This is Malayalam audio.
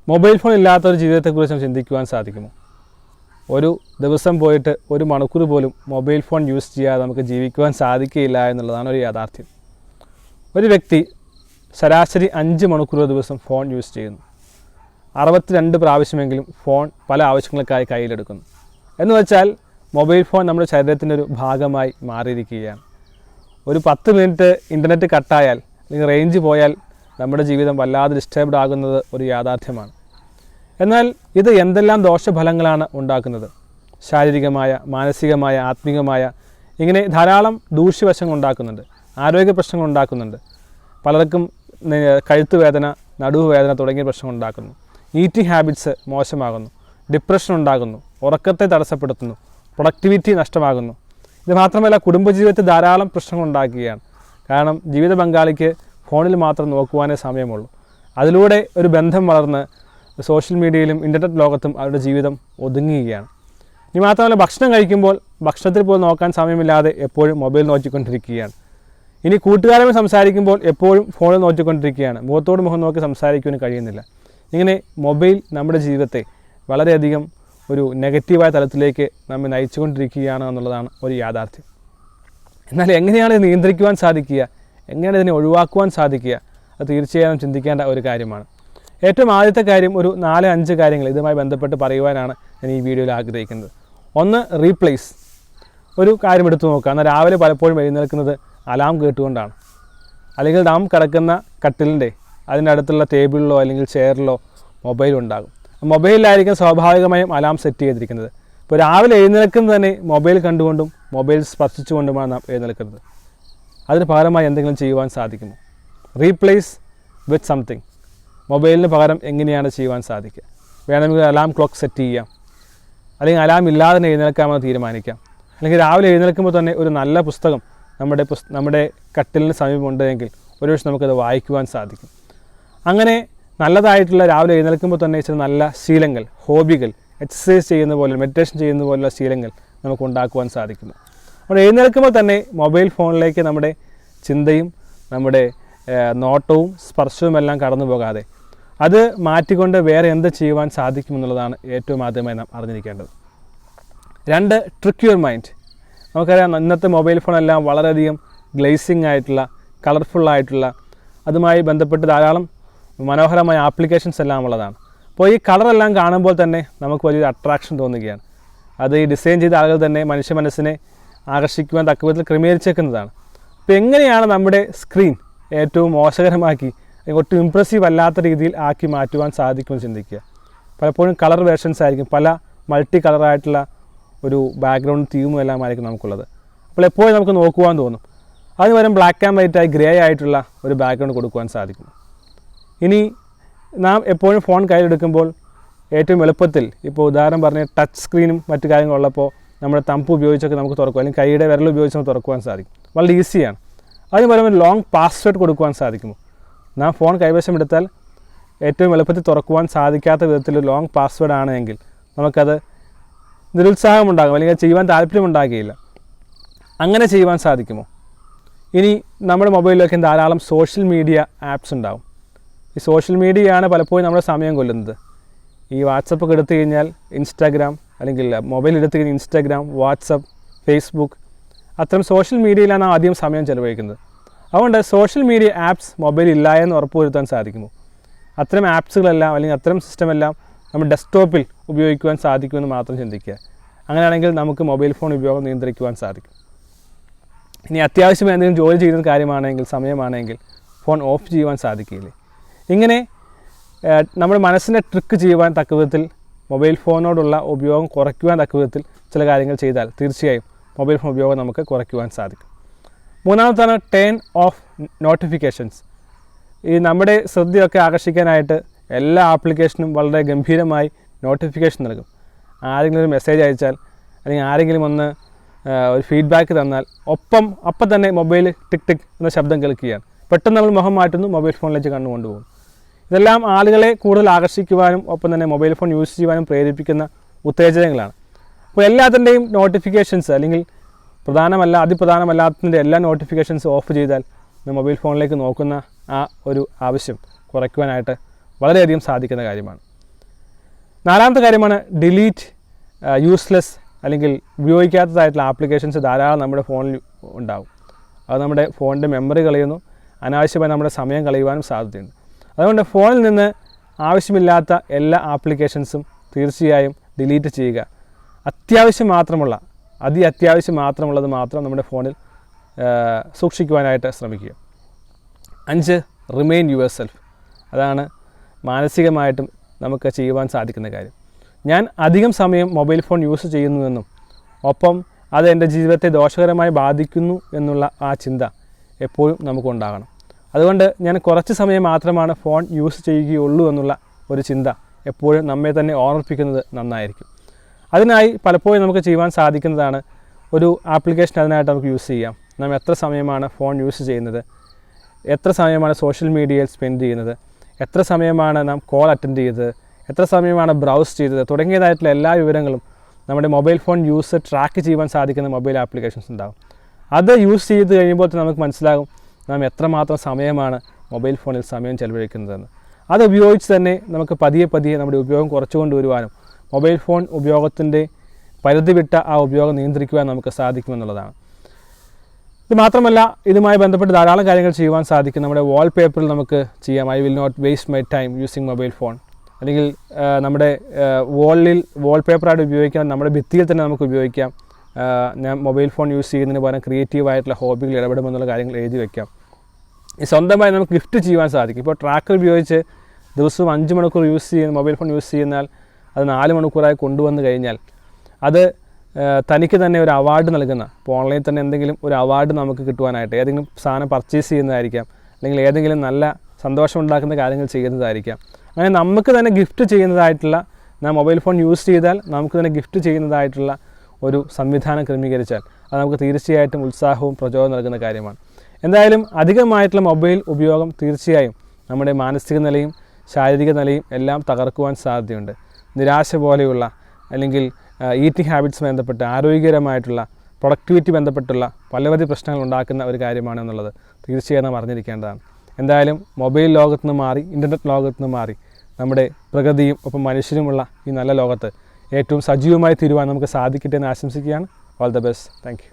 മൊബൈൽ ഫോൺ ഇല്ലാത്തൊരു ജീവിതത്തെക്കുറിച്ച് ചിന്തിക്കുവാൻ സാധിക്കുമോ? ഒരു ദിവസം പോയിട്ട് ഒരു മണിക്കൂർ പോലും മൊബൈൽ ഫോൺ യൂസ് ചെയ്യാതെ നമുക്ക് ജീവിക്കുവാൻ സാധിക്കുകയില്ല എന്നുള്ളതാണ് ഒരു യാഥാർത്ഥ്യം. ഒരു വ്യക്തി ശരാശരി 5 മണിക്കൂർ ദിവസം ഫോൺ യൂസ് ചെയ്യുന്നു. 62 പ്രാവശ്യമെങ്കിലും ഫോൺ പല ആവശ്യങ്ങൾക്കായി കയ്യിലെടുക്കുന്നു. എന്ന് വെച്ചാൽ മൊബൈൽ ഫോൺ നമ്മുടെ ശരീരത്തിൻ്റെ ഒരു ഭാഗമായി മാറിയിരിക്കുകയാണ്. ഒരു 10 മിനിറ്റ് ഇൻ്റർനെറ്റ് കട്ടായാൽ അല്ലെങ്കിൽ റേഞ്ച് പോയാൽ നമ്മുടെ ജീവിതം വല്ലാതെ ഡിസ്റ്റർബ്ഡ് ആകുന്നത് ഒരു യാഥാർത്ഥ്യമാണ്. എന്നാൽ ഇത് എന്തെല്ലാം ദോഷഫലങ്ങളാണ് ഉണ്ടാക്കുന്നത്? ശാരീരികമായ, മാനസികമായ, ആത്മീകമായ ഇങ്ങനെ ധാരാളം ദൂഷ്യവശങ്ങൾ ഉണ്ടാക്കുന്നുണ്ട്. ആരോഗ്യ പ്രശ്നങ്ങൾ ഉണ്ടാക്കുന്നുണ്ട്. പലർക്കും കഴുത്ത് വേദന, നടുവുവേദന തുടങ്ങിയ പ്രശ്നങ്ങൾ ഉണ്ടാക്കുന്നു. Eating habits മോശമാകുന്നു. ഡിപ്രഷൻ ഉണ്ടാകുന്നു. ഉറക്കത്തെ തടസ്സപ്പെടുത്തുന്നു. പ്രൊഡക്ടിവിറ്റി നഷ്ടമാകുന്നു. ഇത് മാത്രമല്ല, കുടുംബജീവിതത്തിൽ ധാരാളം പ്രശ്നങ്ങൾ ഉണ്ടാക്കുകയാണ്. കാരണം ജീവിത പങ്കാളിക്ക് ഫോണിൽ മാത്രം നോക്കുവാനേ സമയമുള്ളൂ. അതിലൂടെ ഒരു ബന്ധം വളർന്ന് സോഷ്യൽ മീഡിയയിലും ഇൻ്റർനെറ്റ് ലോകത്തും അവരുടെ ജീവിതം ഒതുങ്ങുകയാണ്. ഇനി മാത്രമല്ല, ഭക്ഷണം കഴിക്കുമ്പോൾ ഭക്ഷണത്തിൽ പോലും നോക്കാൻ സമയമില്ലാതെ എപ്പോഴും മൊബൈൽ നോക്കിക്കൊണ്ടിരിക്കുകയാണ്. ഇനി കൂട്ടുകാരുമായി സംസാരിക്കുമ്പോൾ എപ്പോഴും ഫോണിൽ നോക്കിക്കൊണ്ടിരിക്കുകയാണ്. മുഖത്തോട് മുഖം നോക്കി സംസാരിക്കുവാൻ കഴിയുന്നില്ല. ഇങ്ങനെ മൊബൈൽ നമ്മുടെ ജീവിതത്തെ വളരെയധികം ഒരു നെഗറ്റീവായ തലത്തിലേക്ക് നമ്മെ നയിച്ചുകൊണ്ടിരിക്കുകയാണ് എന്നുള്ളതാണ് ഒരു യാഥാർത്ഥ്യം. എന്നാൽ എങ്ങനെയാണ് ഇത് നിയന്ത്രിക്കുവാൻ സാധിക്കുക? എങ്ങനെയാണ് ഇതിനെ ഒഴിവാക്കുവാൻ സാധിക്കുക? അത് തീർച്ചയായും ചിന്തിക്കേണ്ട ഒരു കാര്യമാണ്. ഏറ്റവും ആദ്യത്തെ കാര്യം ഒരു 4-5 കാര്യങ്ങൾ ഇതുമായി ബന്ധപ്പെട്ട് പറയുവാനാണ് ഞാൻ ഈ വീഡിയോയിൽ ആഗ്രഹിക്കുന്നത്. ഒന്ന്, റീപ്ലേസ്. ഒരു കാര്യം എടുത്തു നോക്കുക. എന്നാൽ രാവിലെ പലപ്പോഴും എഴുന്നേൽക്കുന്നത് അലാം കേട്ടുകൊണ്ടാണ്. അല്ലെങ്കിൽ നാം കിടക്കുന്ന കട്ടിലിൻ്റെ അതിൻ്റെ അടുത്തുള്ള ടേബിളിലോ അല്ലെങ്കിൽ ചെയറിലോ മൊബൈൽ ഉണ്ടാകും. മൊബൈലിലായിരിക്കും സ്വാഭാവികമായും അലാം സെറ്റ് ചെയ്തിരിക്കുന്നത്. ഇപ്പോൾ രാവിലെ എഴുന്നേൽക്കുന്നത് തന്നെ മൊബൈൽ കണ്ടുകൊണ്ടും മൊബൈൽ സ്പർശിച്ചുകൊണ്ടുമാണ് നാം എഴുന്നേൽക്കുന്നത്. അതിന് പകരമായി എന്തെങ്കിലും ചെയ്യുവാൻ സാധിക്കുമോ? Replace with something. മൊബൈലിന് പകരം എങ്ങനെയാണ് ചെയ്യുവാൻ സാധിക്കുക? വേണമെങ്കിൽ അലാം ക്ലോക്ക് സെറ്റ് ചെയ്യാം, അല്ലെങ്കിൽ അലാം ഇല്ലാതെ തന്നെ എഴുന്നേൽക്കാമെന്ന് തീരുമാനിക്കാം. അല്ലെങ്കിൽ രാവിലെ എഴുന്നേൽക്കുമ്പോൾ തന്നെ ഒരു നല്ല പുസ്തകം നമ്മുടെ കട്ടിലിന് സമീപമുണ്ടെങ്കിൽ ഒരുപക്ഷെ നമുക്കത് വായിക്കുവാൻ സാധിക്കും. അങ്ങനെ നല്ലതായിട്ടുള്ള രാവിലെ എഴുന്നേൽക്കുമ്പോൾ തന്നെ ചില നല്ല ശീലങ്ങൾ, ഹോബികൾ, എക്സസൈസ് ചെയ്യുന്ന പോലെ, മെഡിറ്റേഷൻ ചെയ്യുന്ന പോലുള്ള ശീലങ്ങൾ നമുക്ക് ഉണ്ടാക്കുവാൻ സാധിക്കുന്നു. അപ്പോൾ എഴുന്നേൽക്കുമ്പോൾ തന്നെ മൊബൈൽ ഫോണിലേക്ക് നമ്മുടെ ചിന്തയും നമ്മുടെ നോട്ടവും സ്പർശവും എല്ലാം കടന്നു പോകാതെ അത് മാറ്റിക്കൊണ്ട് വേറെ എന്ത് ചെയ്യുവാൻ സാധിക്കുമെന്നുള്ളതാണ് ഏറ്റവും ആദ്യമായി നാം അറിഞ്ഞിരിക്കേണ്ടത്. 2, ട്രിക്ക് യുവർ മൈൻഡ്. നമുക്കറിയാം, ഇന്നത്തെ മൊബൈൽ ഫോണെല്ലാം വളരെയധികം ഗ്ലേസിങ് ആയിട്ടുള്ള, കളർഫുള്ളായിട്ടുള്ള, അതുമായി ബന്ധപ്പെട്ട് ധാരാളം മനോഹരമായ ആപ്ലിക്കേഷൻസ് എല്ലാം ഉള്ളതാണ്. അപ്പോൾ ഈ കളറെല്ലാം കാണുമ്പോൾ തന്നെ നമുക്ക് വലിയൊരു അട്രാക്ഷൻ തോന്നുകയാണ്. അത് ഈ ഡിസൈൻ ചെയ്ത ആളുകൾ തന്നെ മനുഷ്യ മനസ്സിനെ ആകർഷിക്കുവാൻ തക്ക വിധത്തിൽ ക്രമീകരിച്ചേക്കുന്നതാണ്. അപ്പോൾ എങ്ങനെയാണ് നമ്മുടെ സ്ക്രീൻ ഏറ്റവും മോശകരമാക്കി, ഒട്ടും ഇംപ്രസീവ് അല്ലാത്ത രീതിയിൽ ആക്കി മാറ്റുവാൻ സാധിക്കുമെന്ന് ചിന്തിക്കുക. പലപ്പോഴും കളർ വേർഷൻസ് ആയിരിക്കും, പല മൾട്ടി കളറായിട്ടുള്ള ഒരു ബാക്ക്ഗ്രൗണ്ട് തീമും എല്ലാം ആയിരിക്കും നമുക്കുള്ളത്. അപ്പോൾ എപ്പോഴും നമുക്ക് നോക്കുവാൻ തോന്നും. അതിന് പകരം ബ്ലാക്ക് ആൻഡ് വൈറ്റായി ഗ്രേ ആയിട്ടുള്ള ഒരു ബാക്ക്ഗ്രൗണ്ട് കൊടുക്കുവാൻ സാധിക്കും. ഇനി നാം എപ്പോഴും ഫോൺ കയ്യിലെടുക്കുമ്പോൾ ഏറ്റവും എളുപ്പത്തിൽ, ഇപ്പോൾ ഉദാഹരണം പറഞ്ഞ് ടച്ച് സ്ക്രീനും മറ്റു കാര്യങ്ങളുള്ളപ്പോൾ നമ്മുടെ തമ്പ് ഉപയോഗിച്ചൊക്കെ നമുക്ക് തുറക്കുക, അല്ലെങ്കിൽ കൈയുടെ വിരൽ ഉപയോഗിച്ച് നമുക്ക് തുറക്കുവാൻ സാധിക്കും. വളരെ ഈസിയാണ്. അതിന് പകരം ലോങ് പാസ്വേഡ് കൊടുക്കുവാൻ സാധിക്കുമോ? നാം ഫോൺ കൈവശം എടുത്താൽ ഏറ്റവും എളുപ്പത്തിൽ തുറക്കുവാൻ സാധിക്കാത്ത വിധത്തിൽ ലോങ് പാസ്വേഡ് ആണെങ്കിൽ നമുക്കത് നിരുത്സാഹമുണ്ടാകും, അല്ലെങ്കിൽ ചെയ്യുവാൻ താല്പര്യമുണ്ടാകുകയില്ല. അങ്ങനെ ചെയ്യുവാൻ സാധിക്കുമോ? ഇനി നമ്മുടെ മൊബൈലിലൊക്കെ ധാരാളം സോഷ്യൽ മീഡിയ ആപ്സ് ഉണ്ടാകും. ഈ സോഷ്യൽ മീഡിയയാണ് പലപ്പോഴും നമ്മുടെ സമയം കൊല്ലുന്നത്. ഈ വാട്സപ്പൊക്കെ എടുത്തു കഴിഞ്ഞാൽ ഇൻസ്റ്റാഗ്രാം, അല്ലെങ്കിൽ മൊബൈൽ എടുത്തു കഴിഞ്ഞാൽ ഇൻസ്റ്റാഗ്രാം, വാട്സപ്പ്, ഫേസ്ബുക്ക്, അത്തരം സോഷ്യൽ മീഡിയയിലാണ് ആദ്യം സമയം ചെലവഴിക്കുന്നത്. അതുകൊണ്ട് സോഷ്യൽ മീഡിയ ആപ്സ് മൊബൈൽ ഇല്ല എന്ന് ഉറപ്പുവരുത്താൻ സാധിക്കുമോ? അത്തരം ആപ്സുകളെല്ലാം അല്ലെങ്കിൽ അത്തരം സിസ്റ്റമെല്ലാം നമ്മൾ ഡെസ്ക്ടോപ്പിൽ ഉപയോഗിക്കുവാൻ സാധിക്കുമെന്ന് മാത്രം ചിന്തിക്കുക. അങ്ങനെയാണെങ്കിൽ നമുക്ക് മൊബൈൽ ഫോൺ ഉപയോഗം നിയന്ത്രിക്കുവാൻ സാധിക്കും. ഇനി അത്യാവശ്യം എന്തെങ്കിലും ജോലി ചെയ്യുന്ന കാര്യമാണെങ്കിൽ, സമയമാണെങ്കിൽ ഫോൺ ഓഫ് ചെയ്യുവാൻ സാധിക്കില്ലേ? ഇങ്ങനെ നമ്മുടെ മനസ്സിനെ ട്രിക്ക് ചെയ്യുവാൻ തക്ക വിധത്തിൽ മൊബൈൽ ഫോണിനോടുള്ള ഉപയോഗം കുറയ്ക്കുവാൻ തക്ക വിധത്തിൽ ചില കാര്യങ്ങൾ ചെയ്താൽ തീർച്ചയായും മൊബൈൽ ഫോൺ ഉപയോഗം നമുക്ക് കുറയ്ക്കുവാൻ സാധിക്കും. മൂന്നാമത്താണ് ടേൺ ഓഫ് നോട്ടിഫിക്കേഷൻസ്. ഈ നമ്മുടെ ശ്രദ്ധയൊക്കെ ആകർഷിക്കാനായിട്ട് എല്ലാ ആപ്ലിക്കേഷനും വളരെ ഗംഭീരമായി നോട്ടിഫിക്കേഷൻ നൽകും. ആരെങ്കിലും ഒരു മെസ്സേജ് അയച്ചാൽ, അല്ലെങ്കിൽ ആരെങ്കിലും ഒന്ന് ഒരു ഫീഡ്ബാക്ക് തന്നാൽ അപ്പം തന്നെ മൊബൈൽ ടിക് ടിക് എന്ന ശബ്ദം കേൾക്കുകയാണ്. പെട്ടെന്ന് നമ്മൾ മുഖം മാറ്റുന്നു, മൊബൈൽ ഫോണിലേക്ക് കണ്ടുകൊണ്ടുപോകും. ഇതെല്ലാം ആളുകളെ കൂടുതൽ ആകർഷിക്കുവാനും ഒപ്പം തന്നെ മൊബൈൽ ഫോൺ യൂസ് ചെയ്യുവാനും പ്രേരിപ്പിക്കുന്ന ഉത്തേജനങ്ങളാണ്. അപ്പോൾ എല്ലാത്തിൻ്റെയും നോട്ടിഫിക്കേഷൻസ്, അല്ലെങ്കിൽ അതിപ്രധാനമല്ലാത്തതിൻ്റെ എല്ലാ നോട്ടിഫിക്കേഷൻസ് ഓഫ് ചെയ്താൽ മൊബൈൽ ഫോണിലേക്ക് നോക്കുന്ന ആ ഒരു ആവശ്യം കുറയ്ക്കുവാനായിട്ട് വളരെയധികം സാധിക്കുന്ന കാര്യമാണ്. നാലാമത്തെ കാര്യമാണ് ഡിലീറ്റ് യൂസ്ലെസ് അല്ലെങ്കിൽ ഉപയോഗിക്കാത്തതായിട്ടുള്ള ആപ്ലിക്കേഷൻസ് ധാരാളം നമ്മുടെ ഫോണിൽ ഉണ്ടാകും. അത് നമ്മുടെ ഫോണിൻ്റെ മെമ്മറി കളയുന്നു, അനാവശ്യമായി നമ്മുടെ സമയം കളയുവാനും സാധ്യതയുണ്ട്. അതുകൊണ്ട് ഫോണിൽ നിന്ന് ആവശ്യമില്ലാത്ത എല്ലാ ആപ്ലിക്കേഷൻസും തീർച്ചയായും ഡിലീറ്റ് ചെയ്യുക. അത്യാവശ്യം മാത്രമുള്ള അത്യാവശ്യം മാത്രമുള്ളത് മാത്രം നമ്മുടെ ഫോണിൽ സൂക്ഷിക്കുവാനായിട്ട് ശ്രമിക്കുക. 5 റിമെയിൻ യുവർ സെൽഫ്. അതാണ് മാനസികമായിട്ടും നമുക്ക് ചെയ്യുവാൻ സാധിക്കുന്ന കാര്യം. ഞാൻ അധികം സമയം മൊബൈൽ ഫോൺ യൂസ് ചെയ്യുന്നുവെന്നും ഒപ്പം അത് എൻ്റെ ജീവിതത്തെ ദോഷകരമായി ബാധിക്കുന്നു എന്നുള്ള ആ ചിന്ത എപ്പോഴും നമുക്കുണ്ടാകണം. അതുകൊണ്ട് ഞാൻ കുറച്ച് സമയം മാത്രമാണ് ഫോൺ യൂസ് ചെയ്യുകയുള്ളൂ എന്നുള്ള ഒരു ചിന്ത എപ്പോഴും നമ്മെ തന്നെ ഓർമ്മിപ്പിക്കുന്നത് നന്നായിരിക്കും. അതിനായി പലപ്പോഴും നമുക്ക് ചെയ്യുവാൻ സാധിക്കുന്നതാണ് ഒരു ആപ്ലിക്കേഷൻ അതിനായിട്ട് നമുക്ക് യൂസ് ചെയ്യാം. നാം എത്ര സമയമാണ് ഫോൺ യൂസ് ചെയ്യുന്നത്, എത്ര സമയമാണ് സോഷ്യൽ മീഡിയയിൽ സ്പെൻഡ് ചെയ്യുന്നത്, എത്ര സമയമാണ് നാം കോൾ അറ്റൻഡ് ചെയ്തത്, എത്ര സമയമാണ് ബ്രൗസ് ചെയ്തത് തുടങ്ങിയതായിട്ടുള്ള എല്ലാ വിവരങ്ങളും നമ്മുടെ മൊബൈൽ ഫോൺ യൂസ് ട്രാക്ക് ചെയ്യുവാൻ സാധിക്കുന്ന മൊബൈൽ ആപ്ലിക്കേഷൻസ് ഉണ്ടാകും. അത് യൂസ് ചെയ്ത് കഴിയുമ്പോൾ നമുക്ക് മനസ്സിലാകും നാം എത്രമാത്രം സമയമാണ് മൊബൈൽ ഫോണിൽ സമയം ചെലവഴിക്കുന്നതെന്ന്. അത് ഉപയോഗിച്ച് തന്നെ നമുക്ക് പതിയെ നമ്മുടെ ഉപയോഗം കുറച്ചു കൊണ്ടുവരുവാനും മൊബൈൽ ഫോൺ ഉപയോഗത്തിൻ്റെ പരിധി വിട്ട ആ ഉപയോഗം നിയന്ത്രിക്കുവാൻ നമുക്ക് സാധിക്കുമെന്നുള്ളതാണ്. ഇത് മാത്രമല്ല, ഇതുമായി ബന്ധപ്പെട്ട് ധാരാളം കാര്യങ്ങൾ ചെയ്യുവാൻ സാധിക്കും. നമ്മുടെ വാൾപേപ്പറിൽ നമുക്ക് ചെയ്യാം. I will not waste my time using mobile phone. അല്ലെങ്കിൽ നമ്മുടെ വാൾപേപ്പറായിട്ട് ഉപയോഗിക്കാം. നമ്മുടെ ഭിത്തിയിൽ തന്നെ നമുക്ക് ഉപയോഗിക്കാം. ഞാൻ മൊബൈൽ ഫോൺ യൂസ് ചെയ്യുന്നതിന് പകരം ക്രിയേറ്റീവായിട്ടുള്ള ഹോബികൾ ഇടപെടുമെന്നുള്ള കാര്യങ്ങൾ എഴുതി വയ്ക്കാം. സ്വന്തമായി നമുക്ക് ഗിഫ്റ്റ് ചെയ്യുവാൻ സാധിക്കും. ഇപ്പോൾ ട്രാക്കർ ഉപയോഗിച്ച് ദിവസവും 5 മണിക്കൂർ മൊബൈൽ ഫോൺ യൂസ് ചെയ്യുന്നാൽ അത് 4 മണിക്കൂറായി കൊണ്ടുവന്നു കഴിഞ്ഞാൽ അത് തനിക്ക് തന്നെ ഒരു അവാർഡ് നൽകുന്ന, ഇപ്പോൾ ഓൺലൈനിൽ തന്നെ എന്തെങ്കിലും ഒരു അവാർഡ് നമുക്ക് കിട്ടുവാനായിട്ട് ഏതെങ്കിലും സാധനം പർച്ചേസ് ചെയ്യുന്നതായിരിക്കാം, അല്ലെങ്കിൽ ഏതെങ്കിലും നല്ല സന്തോഷമുണ്ടാക്കുന്ന കാര്യങ്ങൾ ചെയ്യുന്നതായിരിക്കാം. അങ്ങനെ നമുക്ക് തന്നെ ഗിഫ്റ്റ് ചെയ്യുന്നതായിട്ടുള്ള, നാം മൊബൈൽ ഫോൺ യൂസ് ചെയ്താൽ നമുക്ക് തന്നെ ഗിഫ്റ്റ് ചെയ്യുന്നതായിട്ടുള്ള ഒരു സംവിധാനം ക്രമീകരിച്ചാൽ അത് നമുക്ക് തീർച്ചയായിട്ടും ഉത്സാഹവും പ്രചോദനം നൽകുന്ന കാര്യമാണ്. എന്തായാലും അധികമായിട്ടുള്ള മൊബൈൽ ഉപയോഗം തീർച്ചയായും നമ്മുടെ മാനസിക നിലയും ശാരീരിക നിലയും എല്ലാം തകർക്കുവാൻ സാധ്യതയുണ്ട്. നിരാശ പോലെയുള്ള അല്ലെങ്കിൽ ഈറ്റിംഗ് ഹാബിറ്റ്സ് ബന്ധപ്പെട്ട് ആരോഗ്യകരമായിട്ടുള്ള പ്രൊഡക്ടിവിറ്റി ബന്ധപ്പെട്ടുള്ള പലവധി പ്രശ്നങ്ങൾ ഉണ്ടാക്കുന്ന ഒരു കാര്യമാണെന്നുള്ളത് തീർച്ചയായും നാം അറിഞ്ഞിരിക്കേണ്ടതാണ്. എന്തായാലും മൊബൈൽ ലോകത്ത് നിന്ന് മാറി, ഇൻ്റർനെറ്റ് ലോകത്ത് നിന്ന് മാറി നമ്മുടെ പ്രകൃതിയും ഒപ്പം മനുഷ്യരുമുള്ള ഈ നല്ല ലോകത്ത് ഏറ്റവും സജീവമായി തീരുവാൻ നമുക്ക് സാധിക്കട്ടെ എന്ന് ആശംസിക്കുകയാണ്. All the best. Thank you.